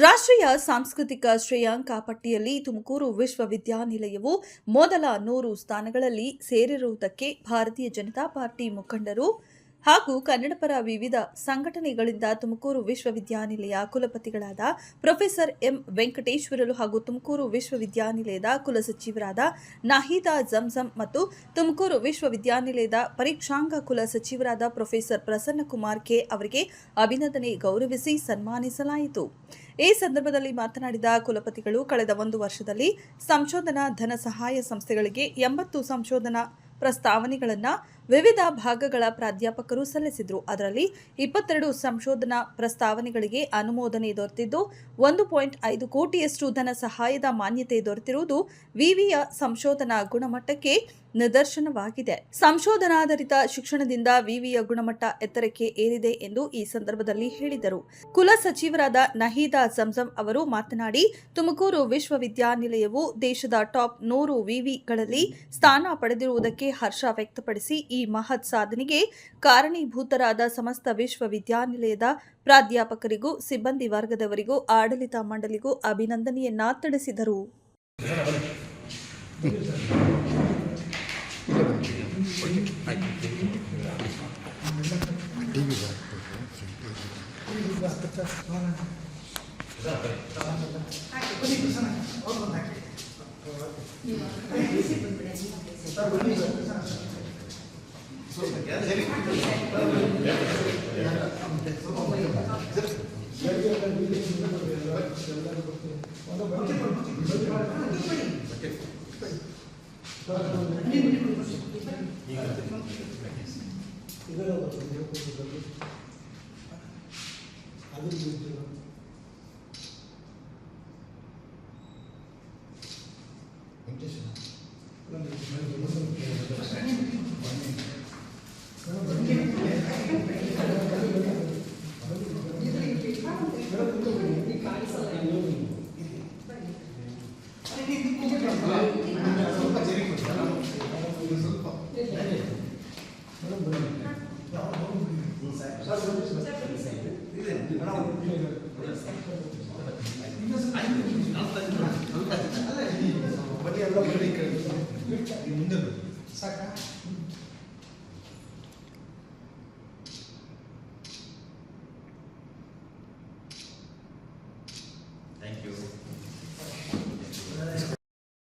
ರಾಷ್ಟ್ರೀಯ ಸಾಂಸ್ಕೃತಿಕ ಶ್ರೇಯಾಂಕ ಪಟ್ಟಿಯಲ್ಲಿ ತುಮಕೂರು ವಿಶ್ವವಿದ್ಯಾನಿಲಯವು ಮೊದಲ 100 ಸ್ಥಾನಗಳಲ್ಲಿ ಸೇರಿರುವುದಕ್ಕೆ ಭಾರತೀಯ ಜನತಾ ಪಾರ್ಟಿ ಮುಖಂಡರು ಹಾಗೂ ಕನ್ನಡಪರ ವಿವಿಧ ಸಂಘಟನೆಗಳಿಂದ ತುಮಕೂರು ವಿಶ್ವವಿದ್ಯಾನಿಲಯ ಕುಲಪತಿಗಳಾದ ಪ್ರೊಫೆಸರ್ ಎಂ ವೆಂಕಟೇಶ್ವರಲು ಹಾಗೂ ತುಮಕೂರು ವಿಶ್ವವಿದ್ಯಾನಿಲಯದ ಕುಲಸಚಿವರಾದ ನಾಹಿದಾ ಜಂಜಂ ಮತ್ತು ತುಮಕೂರು ವಿಶ್ವವಿದ್ಯಾನಿಲಯದ ಪರೀಕ್ಷಾಂಗ ಕುಲ ಸಚಿವರಾದ ಪ್ರೊಫೆಸರ್ ಪ್ರಸನ್ನಕುಮಾರ್ ಕೆ ಅವರಿಗೆ ಅಭಿನಂದನೆ ಗೌರವಿಸಿ ಸನ್ಮಾನಿಸಲಾಯಿತು. ಈ ಸಂದರ್ಭದಲ್ಲಿ ಮಾತನಾಡಿದ ಕುಲಪತಿಗಳು ಕಳೆದ 1 ವರ್ಷದಲ್ಲಿ ಸಂಶೋಧನಾ ಧನ ಸಹಾಯ ಸಂಸ್ಥೆಗಳಿಗೆ 80 ಸಂಶೋಧನಾ ಪ್ರಸ್ತಾವನೆಗಳನ್ನು ವಿವಿಧ ಭಾಗಗಳ ಪ್ರಾಧ್ಯಾಪಕರು ಸಲ್ಲಿಸಿದರು. ಅದರಲ್ಲಿ 22 ಸಂಶೋಧನಾ ಪ್ರಸ್ತಾವನೆಗಳಿಗೆ ಅನುಮೋದನೆ ದೊರೆತಿದ್ದು 1.5 ಕೋಟಿಯಷ್ಟು ಧನ ಸಹಾಯದ ಮಾನ್ಯತೆ ದೊರೆತಿರುವುದು ವಿವಿಯ ಸಂಶೋಧನಾ ಗುಣಮಟ್ಟಕ್ಕೆ ನಿದರ್ಶನವಾಗಿದೆ. ಸಂಶೋಧನಾಧಾರಿತ ಶಿಕ್ಷಣದಿಂದ ವಿವಿಯ ಗುಣಮಟ್ಟ ಎತ್ತರಕ್ಕೆ ಏರಿದೆ ಎಂದು ಈ ಸಂದರ್ಭದಲ್ಲಿ ಹೇಳಿದರು. ಕುಲ ಸಚಿವರಾದ ನಾಹಿದಾ ಜಂಜಂ ಅವರು ಮಾತನಾಡಿ, ತುಮಕೂರು ವಿಶ್ವವಿದ್ಯಾನಿಲಯವು ದೇಶದ ಟಾಪ್ 100 ವಿವಿಗಳಲ್ಲಿ ಸ್ಥಾನ ಪಡೆದಿರುವುದಕ್ಕೆ ಹರ್ಷ ವ್ಯಕ್ತಪಡಿಸಿ ಈ ಮಹತ್ ಸಾಧನೆಗೆ ಕಾರಣೀಭೂತರಾದ ಸಮಸ್ತ ವಿಶ್ವವಿದ್ಯಾನಿಲಯದ ಪ್ರಾಧ್ಯಾಪಕರಿಗೂ ಸಿಬ್ಬಂದಿ ವರ್ಗದವರಿಗೂ ಆಡಳಿತ ಮಂಡಳಿಗೂ ಅಭಿನಂದನೆಯನ್ನ ತಿಳಿಸಿದರು.